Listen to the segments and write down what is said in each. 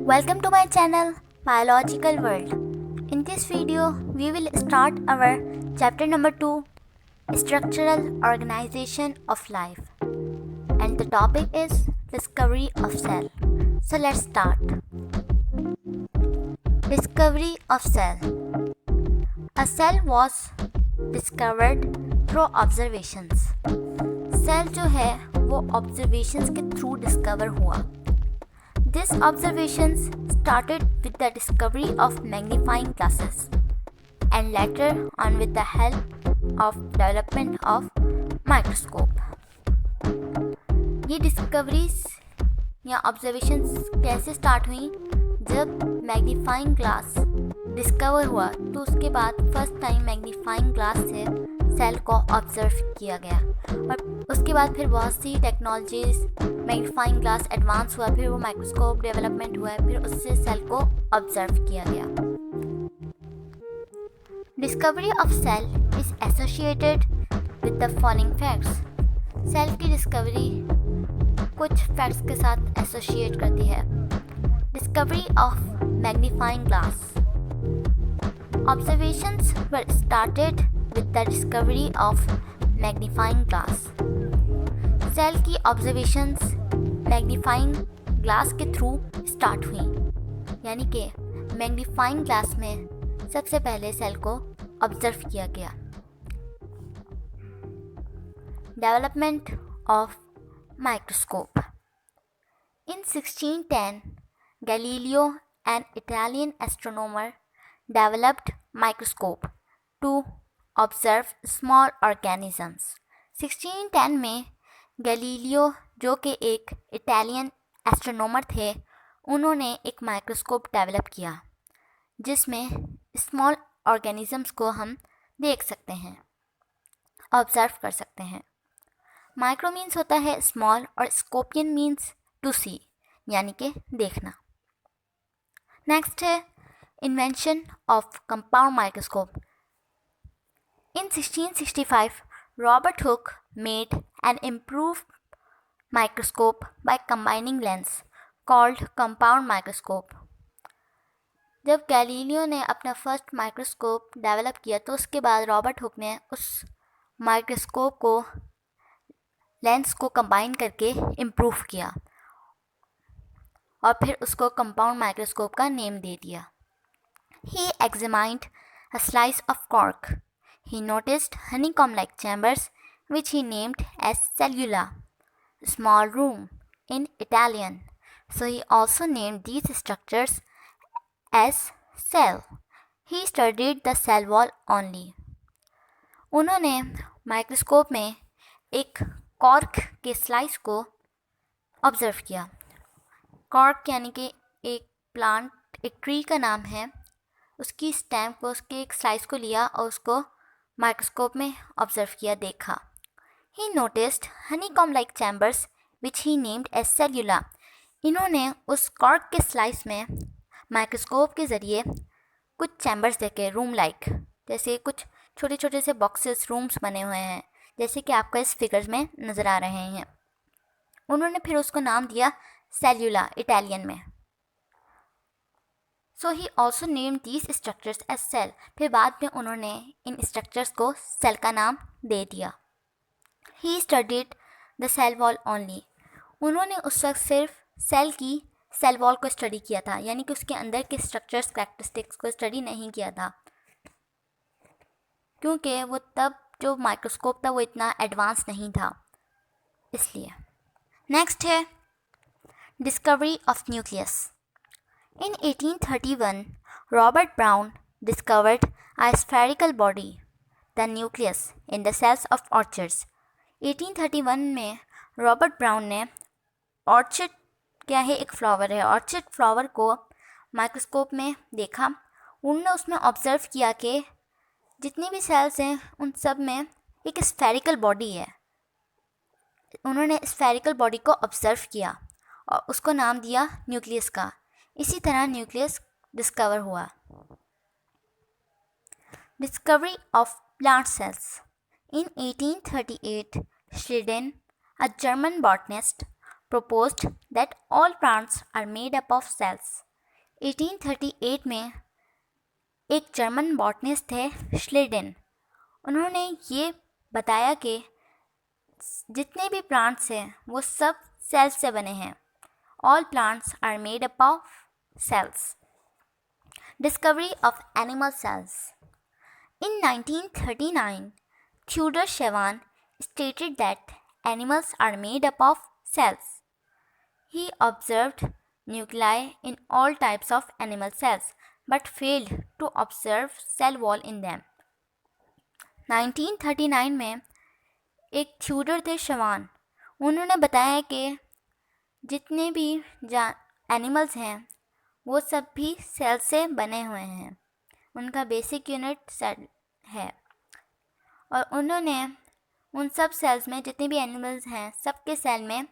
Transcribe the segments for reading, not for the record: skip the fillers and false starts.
Welcome to my channel Biological World. In this video, we will start our chapter number 2, Structural Organization of Life. And the topic is Discovery of Cell. So let's start. Discovery of Cell. A cell was discovered through observations. Cell जो है वो observations के through discover हुआ. These observations started with the discovery of magnifying glasses and later on with the help of development of microscope. ये discoveries या observations कैसे start हुई? जब मैग्नीफाइंग ग्लास डिस्कवर हुआ तो उसके बाद फर्स्ट टाइम मैग्नीफाइंग ग्लास से सेल को ऑब्जर्व किया गया और उसके बाद फिर बहुत सी टेक्नोलॉजीज मैग्नीफाइंग ग्लास एडवांस हुआ, फिर वो माइक्रोस्कोप डेवलपमेंट हुआ, फिर उससे सेल को ऑब्जर्व किया गया. Discovery of cell is associated with the following facts. Cell की डिस्कवरी कुछ फैक्ट्स के साथ एसोसिएट करती है. Discovery of magnifying glass. Observations were started with the discovery of magnifying glass. Cell की observations magnifying glass के थ्रू स्टार्ट हुई, यानी कि magnifying glass में सबसे पहले सेल को ऑब्जर्व किया गया. Development of microscope. In 1610, Galileo, an Italian astronomer, developed microscope to observe small organisms. 1610 में गैलीलियो जो कि एक इटालियन एस्ट्रोनॉमर थे, उन्होंने एक माइक्रोस्कोप डेवलप किया जिसमें स्मॉल ऑर्गेनिजम्स को हम देख सकते हैं, ऑब्जर्व कर सकते हैं. माइक्रो मीन्स होता है स्मॉल और स्कोपियन मीन्स टू सी, यानी कि देखना. नेक्स्ट है invention of compound microscope. In 1665 Robert Hooke made an improved microscope by combining lens called compound microscope. जब गैलीलियो ने अपना फर्स्ट माइक्रोस्कोप डेवलप किया तो उसके बाद रॉबर्ट हुक ने उस माइक्रोस्कोप को लेंस को कंबाइन करके इम्प्रूव किया और फिर उसको कंपाउंड माइक्रोस्कोप का नेम दे दिया. He examined a slice of cork. He noticed honeycomb-like chambers, which he named as cellula, small room in Italian. So he also named these structures as cell. He studied the cell wall only. उन्होंने microscope में एक cork के slice को observe किया. Cork यानी कि एक plant, एक ट्री का नाम है, उसकी स्टेम को, उसके एक स्लाइस को लिया और उसको माइक्रोस्कोप में ऑब्जर्व किया, देखा. He noticed honeycomb like chambers which he named as cellula. इन्होंने उस कॉर्क के स्लाइस में माइक्रोस्कोप के ज़रिए कुछ चैम्बर्स देखे, रूम लाइक, जैसे कुछ छोटे छोटे से बॉक्सेस, रूम्स बने हुए हैं, जैसे कि आपको इस फिगर्स में नज़र आ रहे हैं. उन्होंने फिर उसको नाम दिया सेल्यूला इटालियन में. So he also name these structures as cell. फिर बाद में उन्होंने इन स्ट्रक्चर्स को सेल का नाम दे दिया. He studied the cell wall only. उन्होंने उस वक्त सिर्फ सेल की सेल वॉल को स्टडी किया था, यानी कि उसके अंदर के स्ट्रक्चर्स, कैरेक्टरिस्टिक्स को स्टडी नहीं किया था, क्योंकि वो तब जो माइक्रोस्कोप था वो इतना एडवांस नहीं था, इसलिए. नेक्स्ट है discovery of nucleus. In 1831, Robert Brown discovered a spherical body, the nucleus, in the cells of orchids. 1831 में रॉबर्ट ब्राउन ने, ऑर्चिड क्या है, एक फ्लावर है, ऑर्चिड फ्लावर को माइक्रोस्कोप में देखा. उन्होंने उसमें ऑब्जर्व किया कि जितनी भी सेल्स हैं उन सब में एक स्फेरिकल बॉडी है. उन्होंने स्फेरिकल बॉडी को ऑब्जर्व किया और उसको नाम दिया न्यूक्लियस का. इसी तरह न्यूक्लियस डिस्कवर हुआ. Discovery of plant cells. In 1838 Schleiden, a German botanist, proposed that all plants are made up of cells. 1838 में एक जर्मन बॉटनिस्ट थे श्लेडेन। उन्होंने ये बताया कि जितने भी प्लांट्स हैं वो सब सेल्स से बने हैं। All plants are made up of cells. Discovery of animal cells. In 1939, Theodor Schwann stated that animals are made up of cells. He observed nuclei in all types of animal cells but failed to observe cell wall in them. 1939 में एक थ्यूडर थे शवान, उन्होंने बताया कि जितने भी animals हैं वो सब भी सेल से बने हुए हैं। उनका बेसिक यूनिट सेल है और उन्होंने उन सब सेल्स में जितने भी एनिमल्स हैं सबके सेल में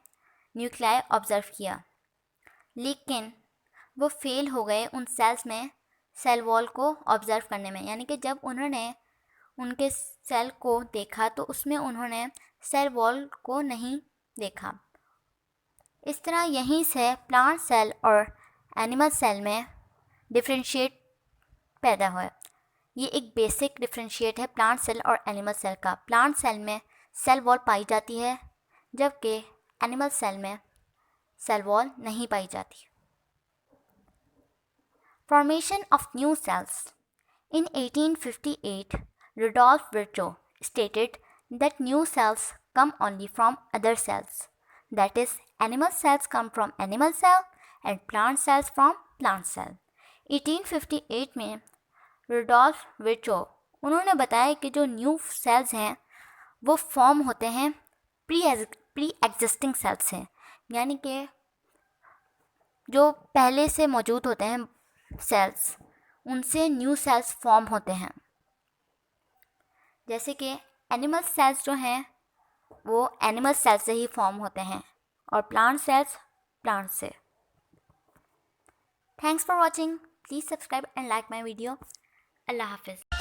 न्यूक्लियाई ऑब्जर्व किया, लेकिन वो फेल हो गए उन सेल्स में सेल वॉल को ऑब्जर्व करने में। यानी कि जब उन्होंने उनके सेल को देखा तो उसमें उन्होंने सेल वॉल को नहीं देखा। इस तरह यहीं से प्लांट सेल और एनिमल सेल में डिफरेंशिएट पैदा हुआ। ये एक बेसिक डिफरेंशिएट है प्लांट सेल और एनिमल सेल का। प्लांट सेल में सेल वॉल पाई जाती है जबकि एनिमल सेल में सेल वॉल नहीं पाई जाती। Formation of new sales. In 1858, Rudolf Virchow stated that new cells come only from other cells. That is, animal cells come from animal cell and plant cells from plant cell. 1858 में Rudolf Virchow उन्होंने बताया कि जो new sales हैं वो form होते हैं pre existing cells से, यानी कि जो पहले से मौजूद होते हैं सेल्स उनसे न्यू सेल्स फॉर्म होते हैं। जैसे कि एनिमल सेल्स जो हैं वो एनिमल सेल्स से ही फॉर्म होते हैं और प्लांट सेल्स प्लांट से। Thanks for watching. Please subscribe and like my video. अल्लाह हाफिज़।